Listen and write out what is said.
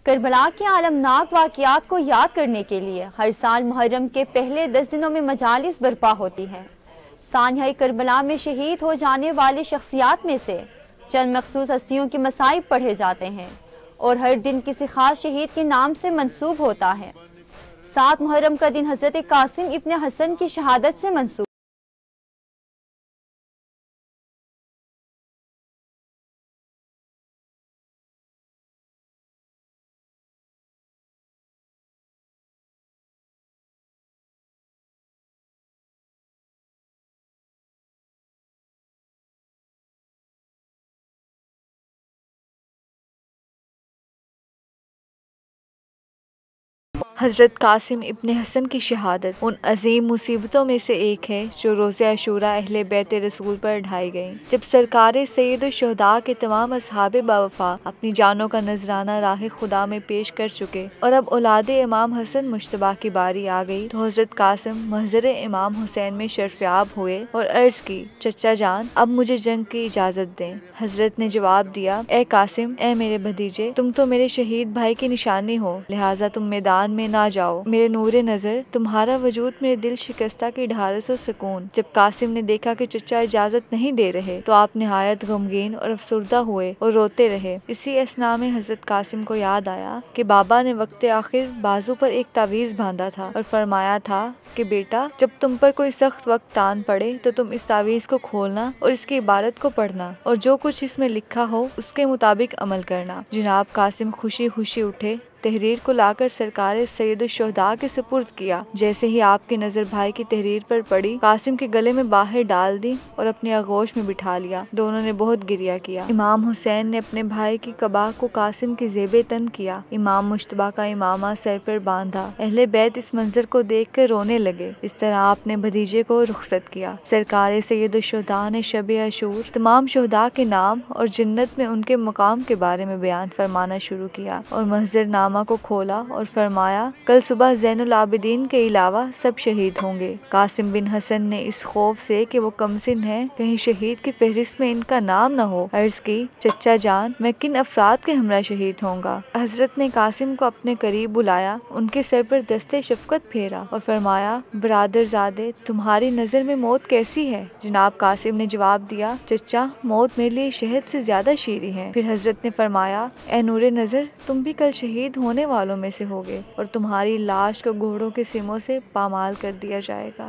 Karbala के आलमनाक वाक़यात को याद करने के लिए हर साल मुहर्रम के पहले 10 दिनों में मजालिस बर्पा होती हैं। सानिया करबला में शहीद हो जाने वाली शख्सियात में से चंद मखसूस हस्तियों के मसाइब पढ़े जाते हैं और हर दिन किसी खास शहीद के नाम से मंसूब होता है। 7 मुहर्रम का दिन हजरत कासिम इब्ने हसन की शहादत से मंसूब। हज़रत कासिम इब्ने हसन की शहादत उन अजीम मुसीबतों में से एक है जो रोज़े आशूरा अहले बैत रसूल पर ढाई गई, जब सरकार सैयद-उश-शुहदा के तमाम असहाबे बावफा अपनी जानों का नजराना राह खुदा में पेश कर चुके और अब औलाद इमाम हसन मुश्तबा की बारी आ गई, तो हज़रत कासिम महज़र इमाम हुसैन में शर्फ़याब हुए और अर्ज़ की, चचा जान, अब मुझे जंग की इजाज़त दें। हज़रत ने जवाब दिया, ए कासिम, ए मेरे भतीजे, तुम तो मेरे शहीद भाई की निशानी हो, लिहाजा तुम मैदान में ना जाओ। मेरे नूरे नजर, तुम्हारा वजूद मेरे दिल शिकस्ता की ढारस और सुकून। जब कासिम ने देखा कि चचा इजाजत नहीं दे रहे तो आप निहायत गमगीन और अफसुर्दा हुए और रोते रहे। इसी असना में हजरत कासिम को याद आया कि बाबा ने वक्त आखिर बाजू पर एक तावीज़ बांधा था और फरमाया था कि बेटा, जब तुम पर कोई सख्त वक्त तान पड़े तो तुम इस तावीज़ को खोलना और इसकी इबारत को पढ़ना और जो कुछ इसमें लिखा हो उसके मुताबिक अमल करना। जनाब कासिम खुशी खुशी उठे, तहरीर को लाकर सरकार सैयद-उश-शुहदा के सुपुर्द किया। जैसे ही आपकी नजर भाई की तहरीर पर पड़ी, कासिम के गले में बाहें डाल दी और अपनी आगोश में बिठा लिया। दोनों ने बहुत गिरिया किया। इमाम हुसैन ने अपने भाई की कबा को कासिम की ज़ेबे तन किया। इमाम मुश्तबा का इमामा सर पर बांधा। अहले बैत इस मंजर को देख कर रोने लगे। इस तरह आपने भतीजे को रुखसत किया। सरकार सैयद-उश-शुहदा ने शब आशूर तमाम शुहदा के नाम और जन्नत में उनके मकाम के बारे में बयान फरमाना शुरू किया और महज़र को खोला और फरमाया, कल सुबह ज़ैनुल आबिदीन के अलावा सब शहीद होंगे। कासिम बिन हसन ने इस खौफ से कि वो कमसिन है, कहीं शहीद की फहरिस्त में इनका नाम न हो, अर्ज की, चचा जान, मैं किन अफराद के हमरा शहीद होऊंगा। हजरत ने कासिम को अपने करीब बुलाया, उनके सर पर दस्ते शफकत फेरा और फरमाया, बरादरजादे, तुम्हारी नजर में मौत कैसी है? जनाब कासिम ने जवाब दिया, चचा, मौत मेरे लिए शहद से ज्यादा शीरी है। फिर हजरत ने फरमाया, ए नूरे नजर, तुम भी कल शहीद होने वालों में से होगे और तुम्हारी लाश को घोड़ों के सिमों से पामाल कर दिया जाएगा।